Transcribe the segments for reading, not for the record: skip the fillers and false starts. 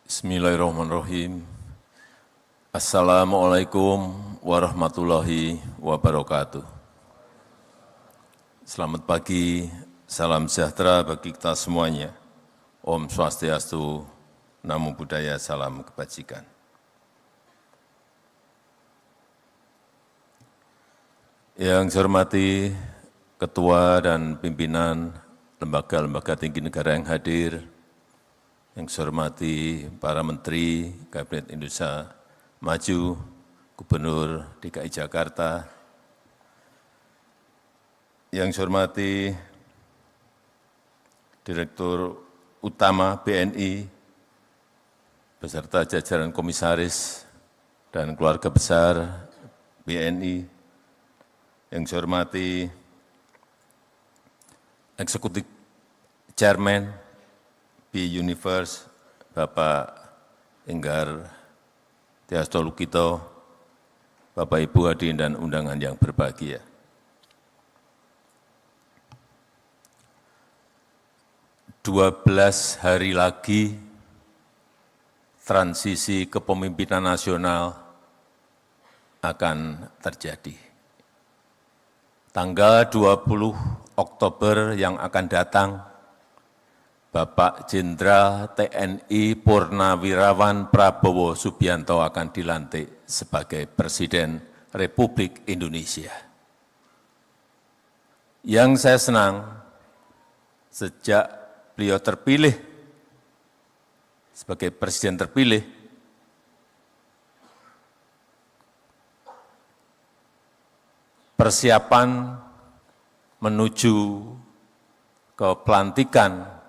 Bismillahirrahmanirrahim. Assalamualaikum warahmatullahi wabarakatuh. Selamat pagi, salam sejahtera bagi kita semuanya. Om Swastiastu, Namo Buddhaya, salam kebajikan. Yang saya hormati Ketua dan Pimpinan Lembaga-Lembaga Tinggi Negara yang hadir, yang saya hormati para Menteri Kabinet Indonesia Maju, Gubernur DKI Jakarta, yang saya hormati Direktur Utama BNI, beserta jajaran komisaris dan keluarga besar BNI, yang saya hormati Eksekutif Chairman B-Universe, Bapak Enggar Tiasto Lukito, Bapak Ibu hadirin dan undangan yang berbahagia. Dua 12 hari lagi transisi kepemimpinan nasional akan terjadi. Tanggal 20 Oktober yang akan datang, Bapak Jenderal TNI Purnawirawan Prabowo Subianto akan dilantik sebagai Presiden Republik Indonesia. Yang saya senang, sejak beliau terpilih sebagai Presiden terpilih, persiapan menuju ke pelantikan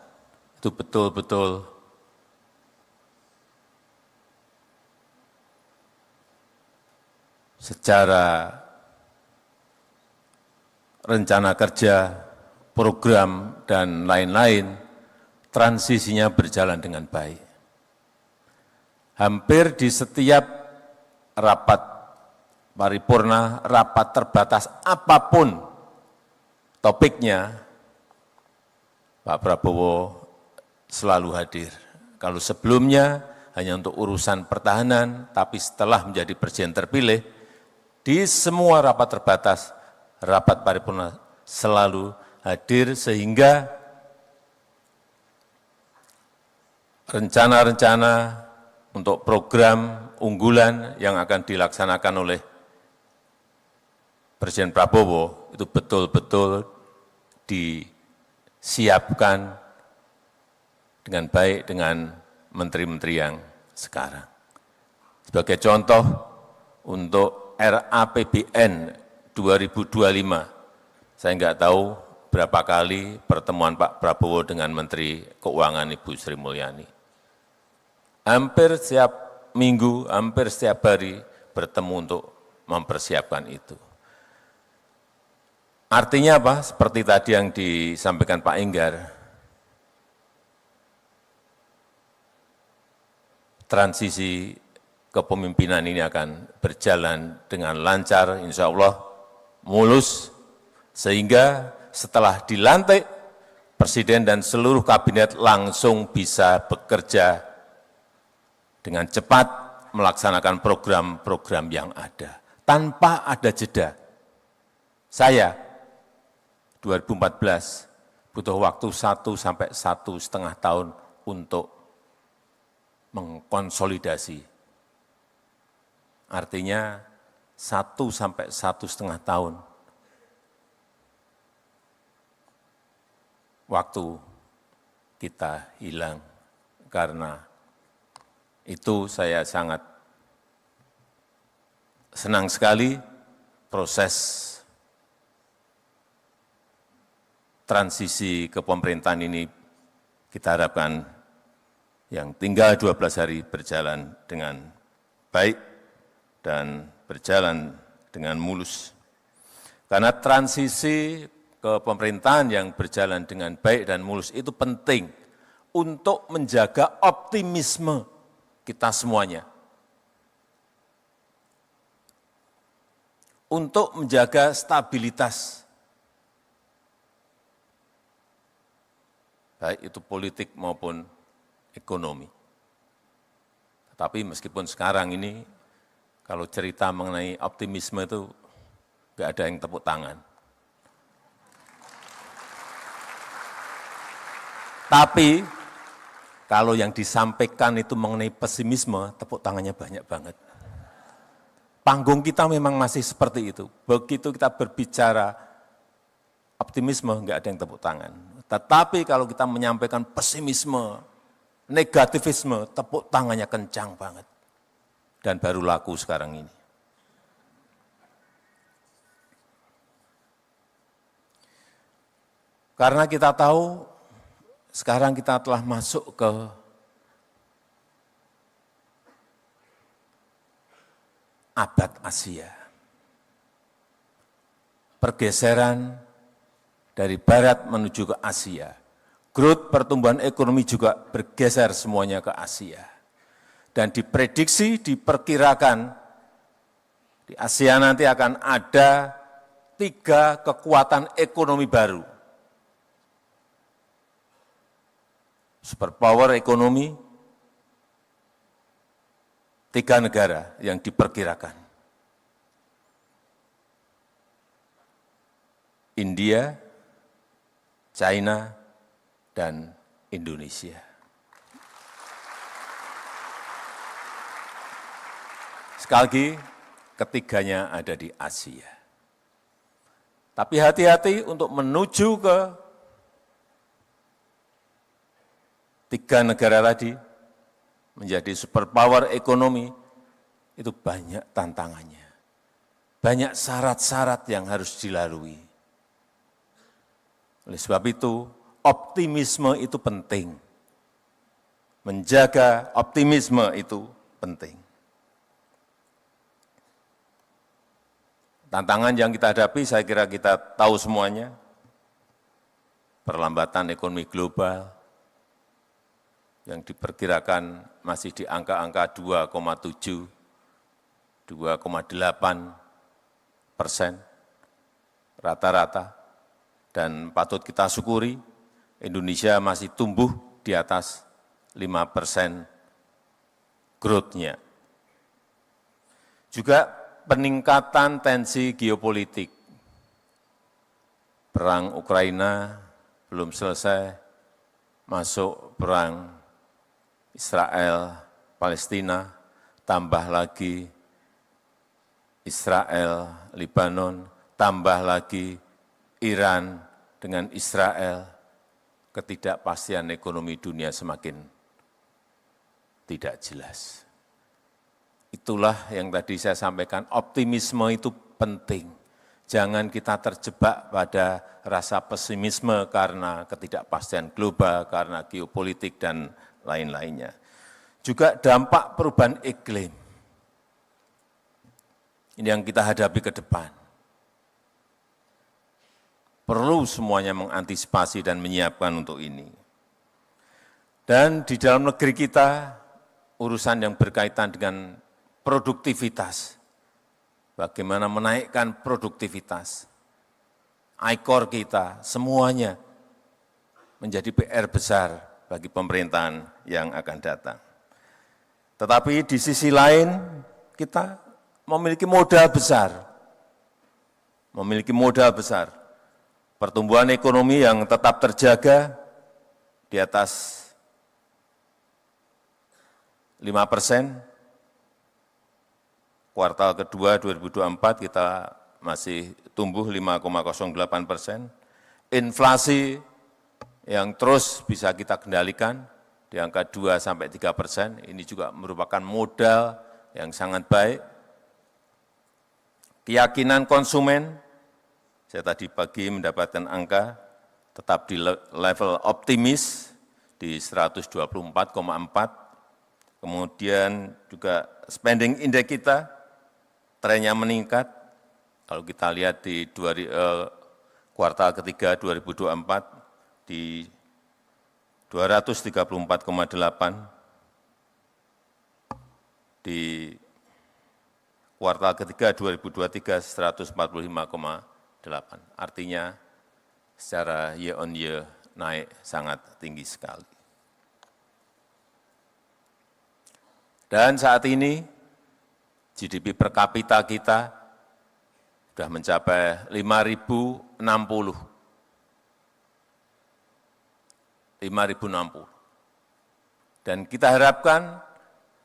itu betul-betul secara rencana kerja, program, dan lain-lain, transisinya berjalan dengan baik. Hampir di setiap rapat paripurna, rapat terbatas apapun topiknya, Pak Prabowo selalu hadir. Kalau sebelumnya hanya untuk urusan pertahanan, tapi setelah menjadi presiden terpilih, di semua rapat terbatas, rapat paripurna selalu hadir, sehingga rencana-rencana untuk program unggulan yang akan dilaksanakan oleh Presiden Prabowo itu betul-betul disiapkan dengan baik dengan menteri-menteri yang sekarang. Sebagai contoh, untuk RAPBN 2025, saya enggak tahu berapa kali pertemuan Pak Prabowo dengan Menteri Keuangan Ibu Sri Mulyani. Hampir setiap minggu, hampir setiap hari bertemu untuk mempersiapkan itu. Artinya apa? Seperti tadi yang disampaikan Pak Enggar, transisi kepemimpinan ini akan berjalan dengan lancar, insya Allah mulus, sehingga setelah dilantik, Presiden dan seluruh kabinet langsung bisa bekerja dengan cepat melaksanakan program-program yang ada, tanpa ada jeda. Saya 2014 butuh waktu 1 sampai 1,5 tahun untuk mengkonsolidasi. Artinya 1 sampai 1,5 tahun waktu kita hilang. Karena itu saya sangat senang sekali proses transisi kepemerintahan ini kita harapkan yang tinggal 12 hari berjalan dengan baik dan berjalan dengan mulus. Karena transisi kepemerintahan yang berjalan dengan baik dan mulus itu penting untuk menjaga optimisme kita semuanya. Untuk menjaga stabilitas, baik itu politik maupun ekonomi. Tapi meskipun sekarang ini, kalau cerita mengenai optimisme itu nggak ada yang tepuk tangan. Tapi kalau yang disampaikan itu mengenai pesimisme, tepuk tangannya banyak banget. Panggung kita memang masih seperti itu. Begitu kita berbicara optimisme, nggak ada yang tepuk tangan. Tetapi kalau kita menyampaikan pesimisme, negativisme, tepuk tangannya kencang banget. Dan baru laku sekarang ini. Karena kita tahu sekarang kita telah masuk ke abad Asia. Pergeseran dari barat menuju ke Asia. Growth pertumbuhan ekonomi juga bergeser semuanya ke Asia. Dan diprediksi, diperkirakan di Asia nanti akan ada 3 kekuatan ekonomi baru. Superpower ekonomi, 3 negara yang diperkirakan. India, China, dan Indonesia. Sekali lagi, ketiganya ada di Asia. Tapi hati-hati untuk menuju ke 3 negara tadi, menjadi superpower ekonomi, itu banyak tantangannya. Banyak syarat-syarat yang harus dilalui. Oleh sebab itu, optimisme itu penting. Menjaga optimisme itu penting. Tantangan yang kita hadapi, saya kira kita tahu semuanya. Perlambatan ekonomi global yang diperkirakan masih di angka-angka 2,7, 2,8% rata-rata. Dan patut kita syukuri, Indonesia masih tumbuh di atas 5% growth-nya. Juga peningkatan tensi geopolitik. Perang Ukraina belum selesai, masuk perang Israel, Palestina, tambah lagi Israel, Lebanon, tambah lagi Iran dengan Israel, ketidakpastian ekonomi dunia semakin tidak jelas. Itulah yang tadi saya sampaikan, optimisme itu penting. Jangan kita terjebak pada rasa pesimisme karena ketidakpastian global, karena geopolitik dan lain-lainnya. Juga dampak perubahan iklim. Ini yang kita hadapi ke depan. Perlu semuanya mengantisipasi dan menyiapkan untuk ini. Dan di dalam negeri kita, urusan yang berkaitan dengan produktivitas. Bagaimana menaikkan produktivitas. ICOR kita, semuanya menjadi PR besar bagi pemerintahan yang akan datang. Tetapi di sisi lain, kita memiliki modal besar. Memiliki modal besar. Pertumbuhan ekonomi yang tetap terjaga di atas 5%, kuartal kedua 2024 kita masih tumbuh 5,08%, inflasi yang terus bisa kita kendalikan di angka 2-3%, ini juga merupakan modal yang sangat baik. Keyakinan konsumen, saya tadi pagi mendapatkan angka tetap di level optimis di 124,4. Kemudian juga spending index kita trennya meningkat. Kalau kita lihat di kuartal ketiga 2024 di 234,8, di kuartal ketiga 2023 145,8. Artinya secara year on year naik sangat tinggi sekali. Dan saat ini GDP per kapita kita sudah mencapai 5.060. 5.060. Dan kita harapkan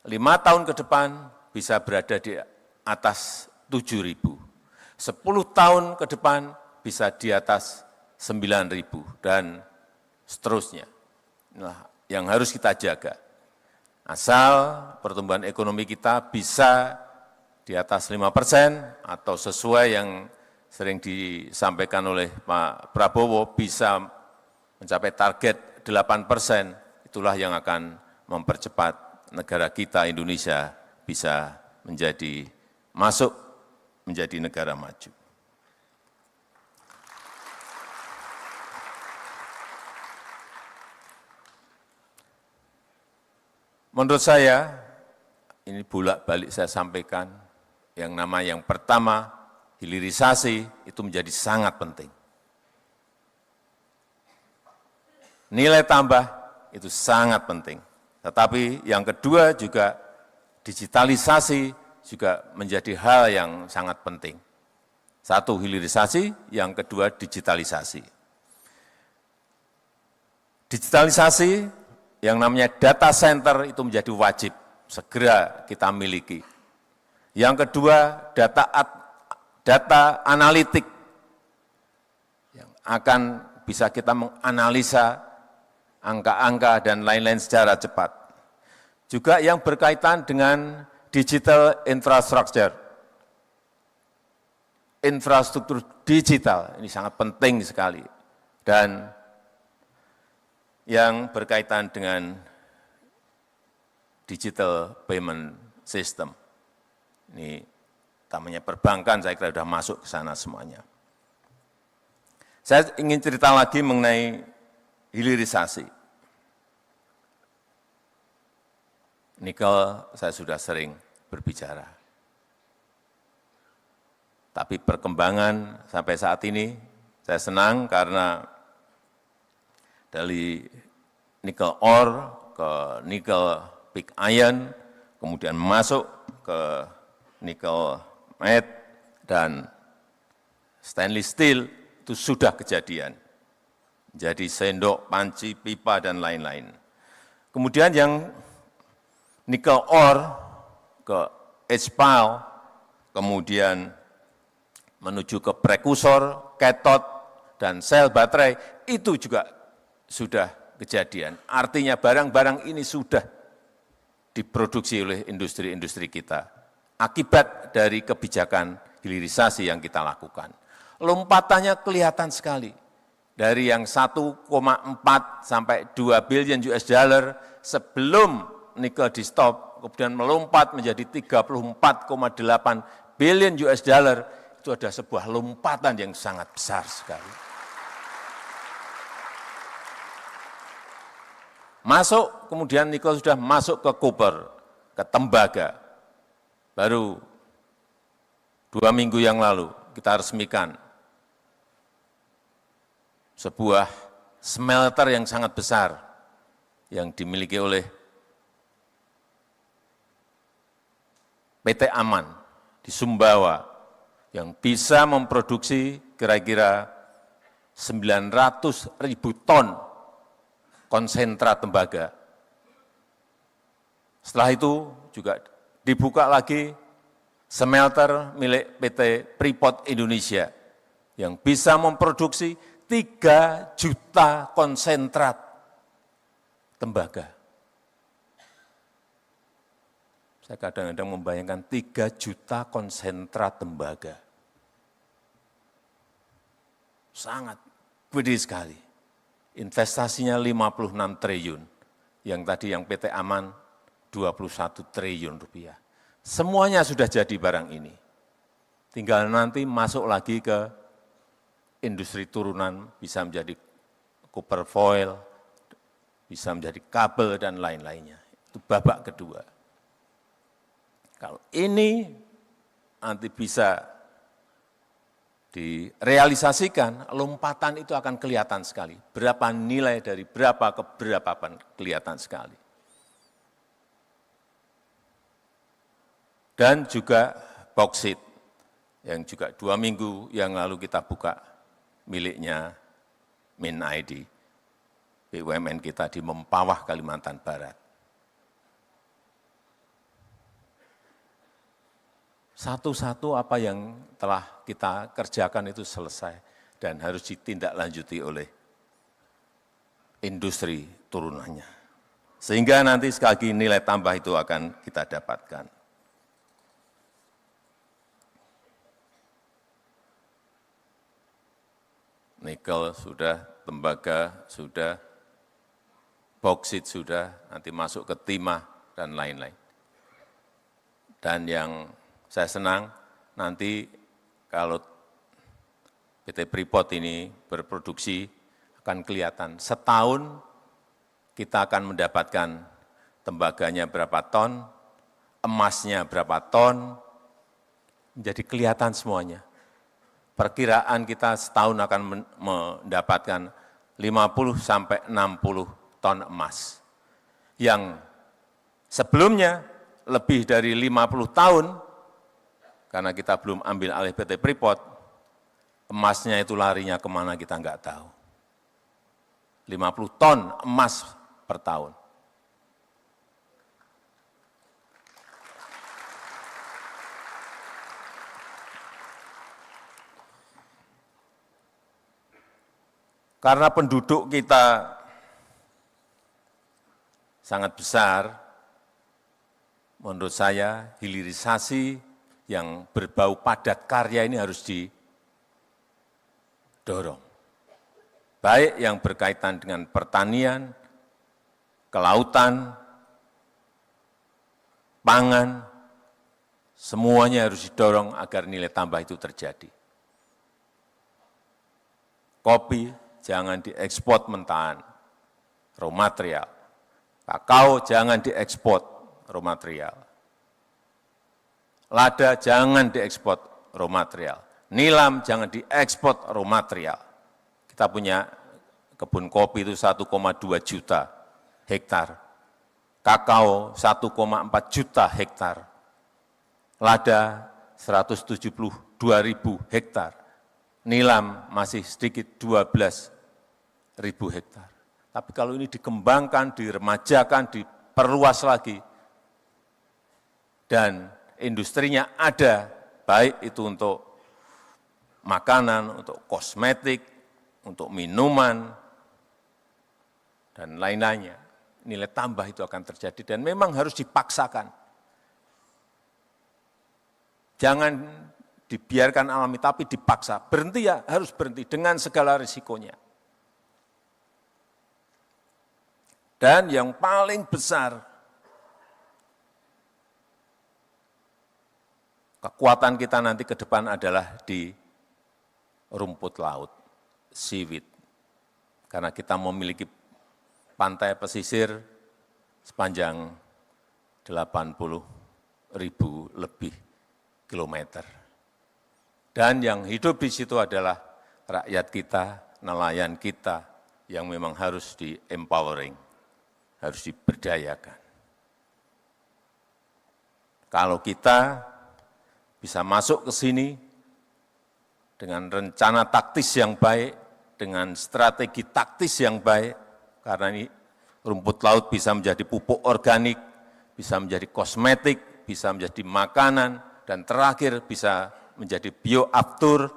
5 tahun ke depan bisa berada di atas 7.000. 10 tahun ke depan bisa di atas 9.000 dan seterusnya. Nah, yang harus kita jaga. Asal pertumbuhan ekonomi kita bisa di atas 5% atau sesuai yang sering disampaikan oleh Pak Prabowo bisa mencapai target 8%, itulah yang akan mempercepat negara kita Indonesia bisa masuk menjadi negara maju. Menurut saya, ini bolak-balik saya sampaikan, yang pertama, hilirisasi itu menjadi sangat penting. Nilai tambah itu sangat penting. Tetapi yang kedua juga digitalisasi juga menjadi hal yang sangat penting. Satu, hilirisasi, yang kedua digitalisasi. Digitalisasi yang namanya data center itu menjadi wajib, segera kita miliki. Yang kedua, data analitik yang akan bisa kita menganalisa angka-angka dan lain-lain secara cepat. Juga yang berkaitan dengan digital infrastructure. Infrastruktur digital, ini sangat penting sekali. Dan yang berkaitan dengan digital payment system. Ini namanya perbankan, saya kira sudah masuk ke sana semuanya. Saya ingin cerita lagi mengenai hilirisasi. Nikel saya sudah sering berbicara. Tapi perkembangan sampai saat ini saya senang karena dari nikel ore ke nikel pig iron, kemudian masuk ke nikel matte dan stainless steel itu sudah kejadian. Jadi sendok, panci, pipa, dan lain-lain. Kemudian yang nikel ore ke HPAL, kemudian menuju ke prekursor, cathode, dan sel baterai, itu juga sudah kejadian. Artinya barang-barang ini sudah diproduksi oleh industri-industri kita. Akibat dari kebijakan hilirisasi yang kita lakukan. Lompatannya kelihatan sekali. Dari yang 1,4 sampai 2 billion US dollar sebelum nikel di stop, kemudian melompat menjadi 34,8 billion US dollar, itu ada sebuah lompatan yang sangat besar sekali. Masuk, kemudian nikel sudah masuk ke koper, ke tembaga. Baru 2 minggu yang lalu kita resmikan sebuah smelter yang sangat besar yang dimiliki oleh PT Aman di Sumbawa yang bisa memproduksi kira-kira 900.000 ton konsentrat tembaga. Setelah itu juga dibuka lagi smelter milik PT Freeport Indonesia yang bisa memproduksi 3 juta konsentrat tembaga. Saya kadang-kadang membayangkan 3 juta konsentrat tembaga. Sangat gede sekali. Investasinya 56 triliun. Yang tadi yang PT Aman 21 triliun rupiah. Semuanya sudah jadi barang ini. Tinggal nanti masuk lagi ke industri turunan, bisa menjadi copper foil, bisa menjadi kabel dan lain-lainnya. Itu babak kedua. Kalau ini nanti bisa direalisasikan, lompatan itu akan kelihatan sekali. Berapa nilai dari berapa ke berapa kelihatan sekali. dan juga bauksit yang juga 2 minggu yang lalu kita buka miliknya MinID, BUMN kita di Mempawah, Kalimantan Barat. Satu-satu apa yang telah kita kerjakan itu selesai dan harus ditindaklanjuti oleh industri turunannya. Sehingga nanti sekali lagi nilai tambah itu akan kita dapatkan. Nikel sudah, tembaga sudah, bauksit sudah, nanti masuk ke timah dan lain-lain. Dan yang saya senang nanti kalau PT Freeport ini berproduksi akan kelihatan setahun kita akan mendapatkan tembaganya berapa ton, emasnya berapa ton, menjadi kelihatan semuanya. Perkiraan kita setahun akan mendapatkan 50 sampai 60 ton emas. Yang sebelumnya lebih dari 50 tahun, karena kita belum ambil alih PT Freeport, emasnya itu larinya kemana kita nggak tahu. 50 ton emas per tahun. Karena penduduk kita sangat besar, menurut saya hilirisasi yang berbau padat karya ini harus didorong. Baik yang berkaitan dengan pertanian, kelautan, pangan, semuanya harus didorong agar nilai tambah itu terjadi. Kopi, jangan diekspor mentahan, raw material. Kakao jangan diekspor raw material. Lada jangan diekspor raw material. Nilam jangan diekspor raw material. Kita punya kebun kopi itu 1,2 juta hektar. Kakao 1,4 juta hektar. Lada 172.000 hektar. Nilam masih sedikit 12.000 hektar. Tapi kalau ini dikembangkan, diremajakan, diperluas lagi, dan industrinya ada, baik itu untuk makanan, untuk kosmetik, untuk minuman, dan lain-lainnya, nilai tambah itu akan terjadi dan memang harus dipaksakan. Jangan dibiarkan alami, tapi dipaksa. Berhenti ya, harus berhenti dengan segala risikonya. Dan yang paling besar, kekuatan kita nanti ke depan adalah di rumput laut, seaweed. Karena kita memiliki pantai pesisir sepanjang 80.000 lebih kilometer. Dan yang hidup di situ adalah rakyat kita, nelayan kita, yang memang harus di-empowering, harus diberdayakan. Kalau kita bisa masuk ke sini dengan rencana taktis yang baik, dengan strategi taktis yang baik, karena ini rumput laut bisa menjadi pupuk organik, bisa menjadi kosmetik, bisa menjadi makanan, dan terakhir bisa menjadi bioaftur.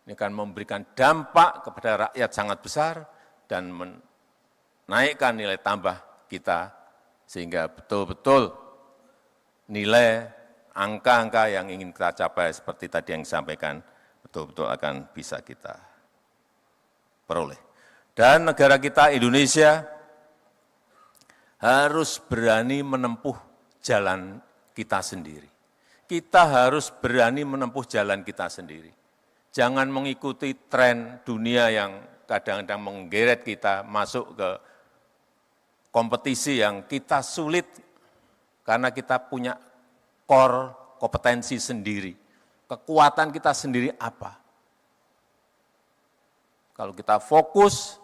Ini akan memberikan dampak kepada rakyat sangat besar dan menaikkan nilai tambah kita, sehingga betul-betul nilai angka-angka yang ingin kita capai seperti tadi yang disampaikan, betul-betul akan bisa kita peroleh. Dan negara kita Indonesia harus berani menempuh jalan kita sendiri. Kita harus berani menempuh jalan kita sendiri. Jangan mengikuti tren dunia yang kadang-kadang menggeret kita masuk ke kompetisi yang kita sulit karena kita punya core kompetensi sendiri. Kekuatan kita sendiri apa? Kalau kita fokus,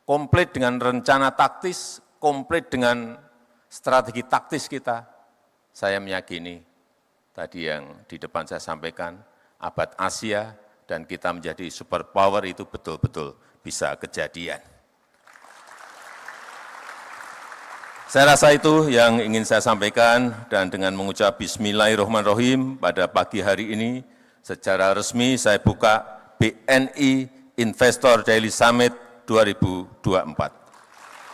komplit dengan rencana taktis, komplit dengan strategi taktis kita, Saya meyakini tadi yang di depan saya sampaikan, abad Asia dan kita menjadi superpower itu betul-betul bisa kejadian. Saya rasa itu yang ingin saya sampaikan, dan dengan mengucap Bismillahirrahmanirrahim pada pagi hari ini, secara resmi saya buka BNI Investor Daily Summit 2024.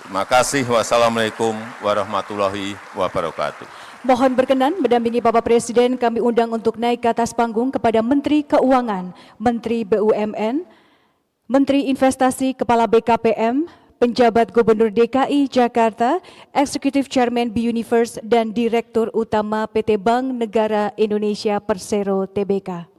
Terima kasih. Wassalamualaikum warahmatullahi wabarakatuh. Mohon berkenan mendampingi Bapak Presiden kami undang untuk naik ke atas panggung kepada Menteri Keuangan, Menteri BUMN, Menteri Investasi, Kepala BKPM, Penjabat Gubernur DKI Jakarta, Executive Chairman BUniverse, dan Direktur Utama PT Bank Negara Indonesia Persero Tbk.